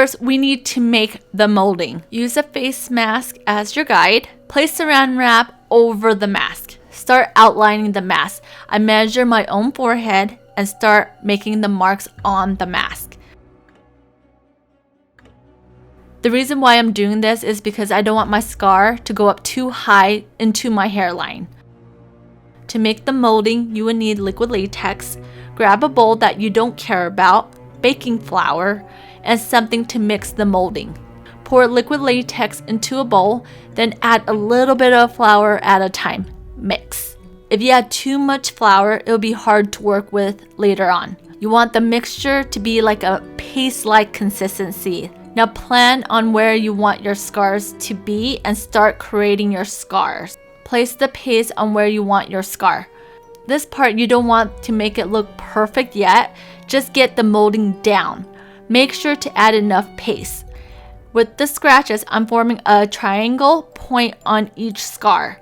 First, we need to make the molding. Use a face mask as your guide. Place saran wrap over the mask. Start outlining the mask. I measure my own forehead and start making the marks on the mask. The reason why I'm doing this is because I don't want my scar to go up too high into my hairline. To make the molding, you will need liquid latex. Grab a bowl that you don't care about, baking flour, and something to mix the molding. Pour liquid latex into a bowl, then add a little bit of flour at a time. Mix. If you add too much flour, it will be hard to work with later on. You want the mixture to be like a paste-like consistency. Now plan on where you want your scars to be and start creating your scars. Place the paste on where you want your scar. This part you don't want to make it look perfect yet, just get the molding down. Make sure to add enough paste. With the scratches, I'm forming a triangle point on each scar.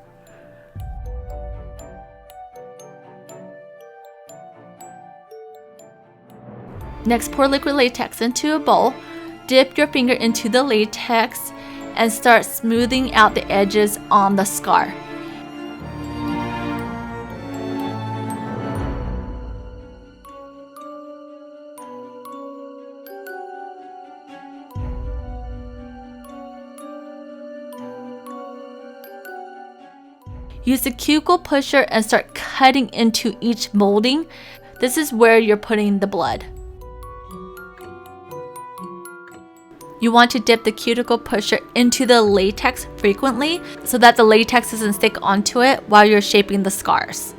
Next, pour liquid latex into a bowl. Dip your finger into the latex and start smoothing out the edges on the scar. Use the cuticle pusher and start cutting into each molding. This is where you're putting the blood. You want to dip the cuticle pusher into the latex frequently so that the latex doesn't stick onto it while you're shaping the scars.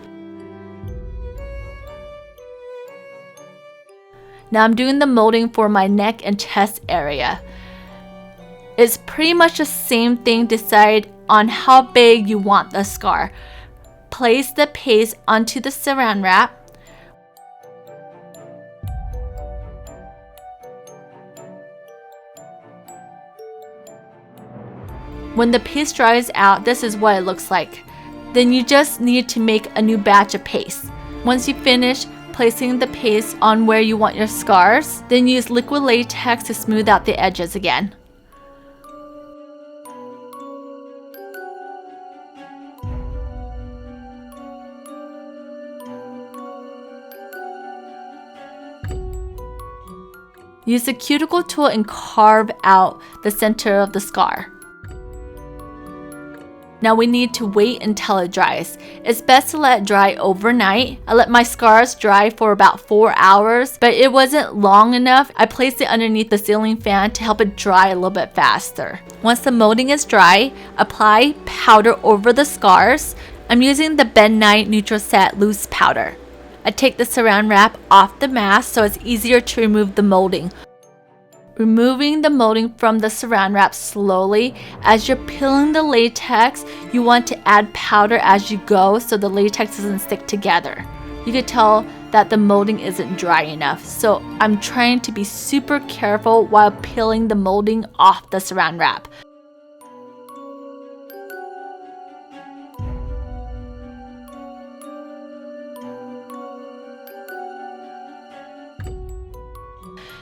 Now I'm doing the molding for my neck and chest area. It's pretty much the same thing. Decide on how big you want the scar. Place the paste onto the saran wrap. When the paste dries out, this is what it looks like. Then you just need to make a new batch of paste. Once you finish placing the paste on where you want your scars, then use liquid latex to smooth out the edges again. Use the cuticle tool and carve out the center of the scar. Now we need to wait until it dries. It's best to let it dry overnight. I let my scars dry for about 4 hours, but it wasn't long enough. I placed it underneath the ceiling fan to help it dry a little bit faster. Once the molding is dry, apply powder over the scars. I'm using the Ben Nye Neutral Set Loose Powder. I take the saran wrap off the mask so it's easier to remove the molding. Removing the molding from the saran wrap slowly. As you're peeling the latex, you want to add powder as you go so the latex doesn't stick together. You can tell that the molding isn't dry enough, so I'm trying to be super careful while peeling the molding off the saran wrap.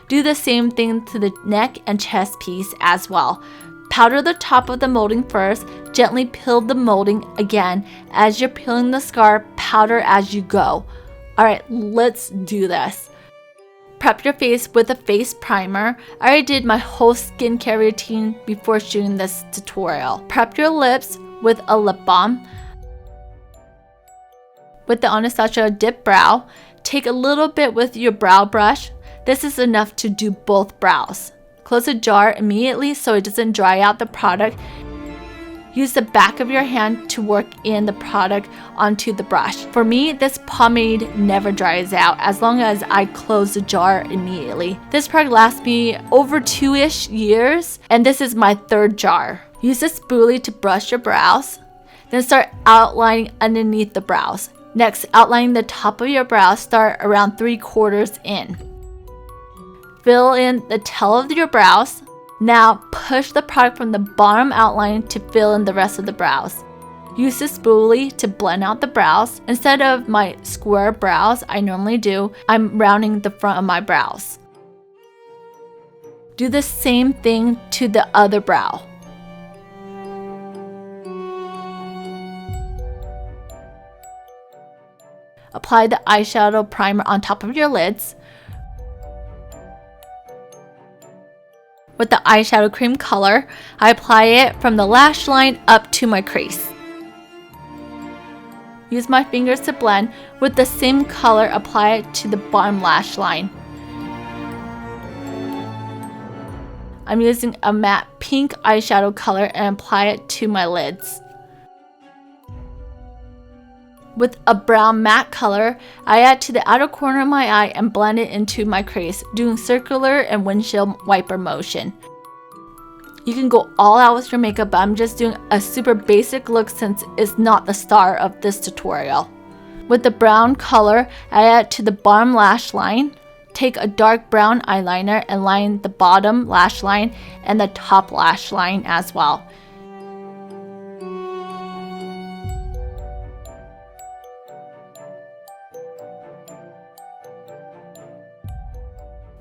Do the same thing to the neck and chest piece as well. Powder the top of the molding first, gently peel the molding again. As you're peeling the scar, powder as you go. Alright, let's do this. Prep your face with a face primer. I already did my whole skincare routine before shooting this tutorial. Prep your lips with a lip balm. With the Anastasia Dipbrow, take a little bit with your brow brush. This is enough to do both brows. Close the jar immediately so it doesn't dry out the product. Use the back of your hand to work in the product onto the brush. For me, this pomade never dries out as long as I close the jar immediately. This product lasts me over 2-ish years, and this is my 3rd jar. Use a spoolie to brush your brows, then start outlining underneath the brows. Next, outlining the top of your brows, start around 3/4 in. Fill in the tail of your brows. Now push the product from the bottom outline to fill in the rest of the brows. Use the spoolie to blend out the brows. Instead of my square brows I normally do, I'm rounding the front of my brows. Do the same thing to the other brow. Apply the eyeshadow primer on top of your lids. With the eyeshadow cream color, I apply it from the lash line up to my crease. Use my fingers to blend. With the same color, apply it to the bottom lash line. I'm using a matte pink eyeshadow color and apply it to my lids. With a brown matte color, I add to the outer corner of my eye and blend it into my crease, doing circular and windshield wiper motion. You can go all out with your makeup, but I'm just doing a super basic look since it's not the star of this tutorial. With the brown color, I add to the bottom lash line. Take a dark brown eyeliner and line the bottom lash line and the top lash line as well.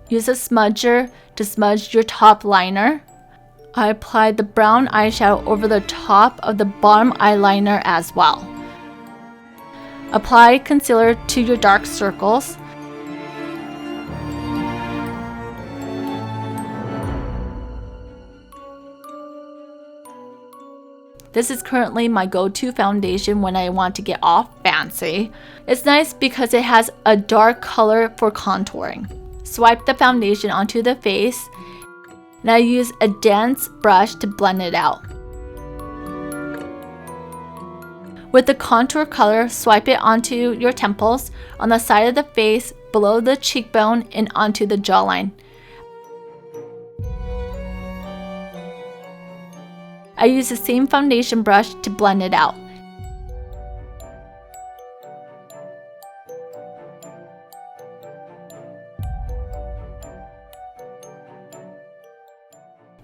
Use a smudger to smudge your top liner. I applied the brown eyeshadow over the top of the bottom eyeliner as well. Apply concealer to your dark circles. This is currently my go-to foundation when I want to get off fancy. It's nice because it has a dark color for contouring. Swipe the foundation onto the face. Now use a dense brush to blend it out. With the contour color, swipe it onto your temples, on the side of the face, below the cheekbone, and onto the jawline. I use the same foundation brush to blend it out.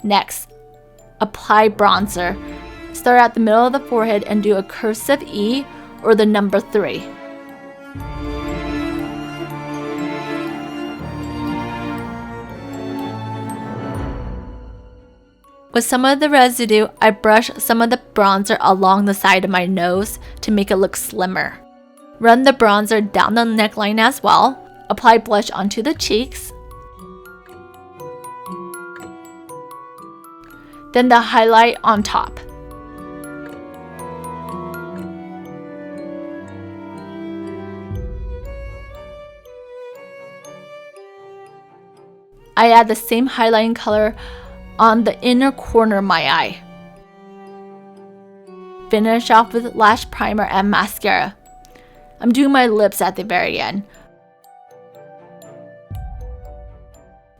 Next, apply bronzer. Start at the middle of the forehead and do a cursive E or the number 3. With some of the residue, I brush some of the bronzer along the side of my nose to make it look slimmer. Run the bronzer down the neckline as well. Apply blush onto the cheeks. Then the highlight on top. I add the same highlighting color on the inner corner of my eye. Finish off with lash primer and mascara. I'm doing my lips at the very end.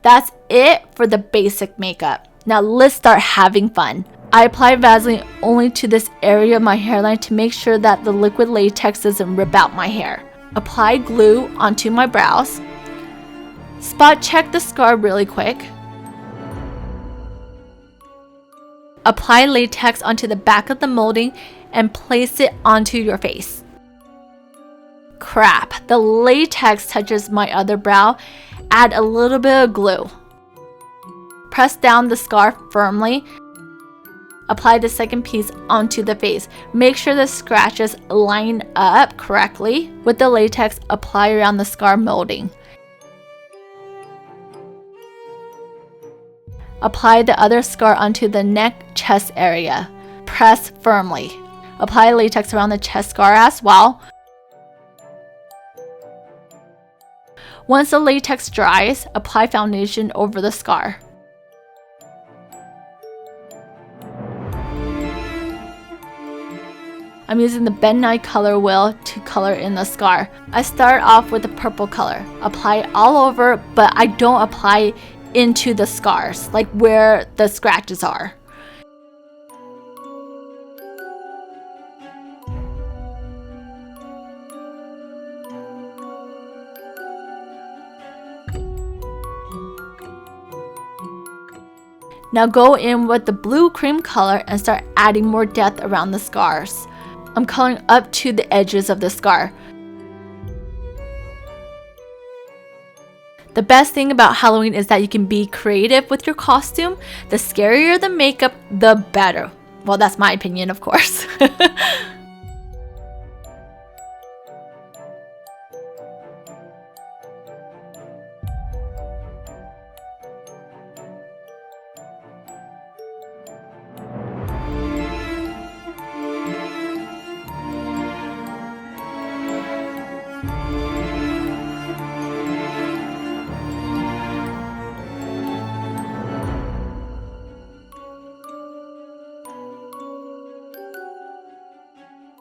That's it for the basic makeup. Now let's start having fun. I apply Vaseline only to this area of my hairline to make sure that the liquid latex doesn't rip out my hair. Apply glue onto my brows. Spot check the scar really quick. Apply latex onto the back of the molding and place it onto your face. Crap, the latex touches my other brow. Add a little bit of glue. Press down the scar firmly. Apply the second piece onto the face. Make sure the scratches line up correctly. With the latex, apply around the scar molding. Apply the other scar onto the neck, chest area. Press firmly. Apply latex around the chest scar as well. Once the latex dries, apply foundation over the scar. I'm using the Ben Nye color wheel to color in the scar. I start off with the purple color. Apply it all over, but I don't apply into the scars, like where the scratches are. Now go in with the blue cream color and start adding more depth around the scars. I'm coloring up to the edges of the scar. The best thing about Halloween is that you can be creative with your costume. The scarier the makeup, the better. Well, that's my opinion, of course.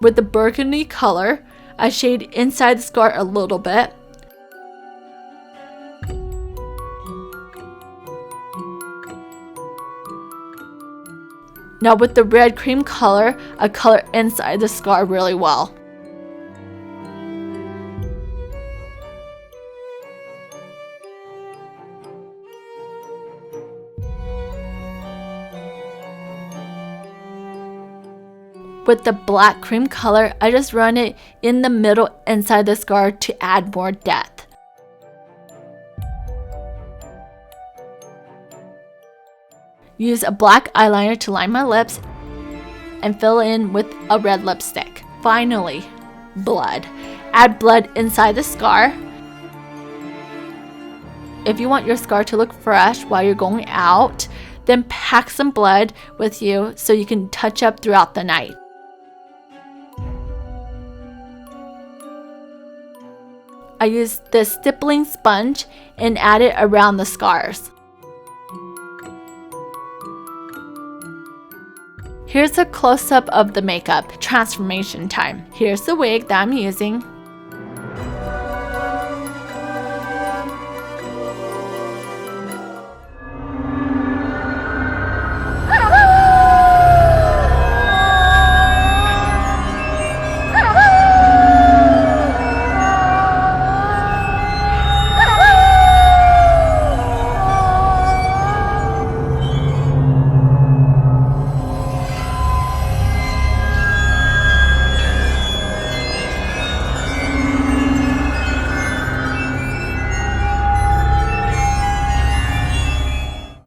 With the burgundy color, I shade inside the scar a little bit. Now with the red cream color, I color inside the scar really well. With the black cream color, I just run it in the middle inside the scar to add more depth. Use a black eyeliner to line my lips and fill in with a red lipstick. Finally, blood. Add blood inside the scar. If you want your scar to look fresh while you're going out, then pack some blood with you so you can touch up throughout the night. I use this stippling sponge and add it around the scars. Here's a close-up of the makeup. Transformation time. Here's the wig that I'm using.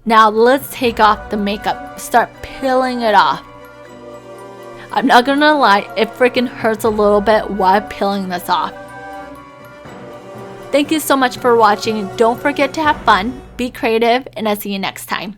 Now let's take off the makeup. Start peeling it off. I'm not gonna lie, it freaking hurts a little bit while peeling this off. Thank you so much for watching. Don't forget to have fun, be creative, and I'll see you next time.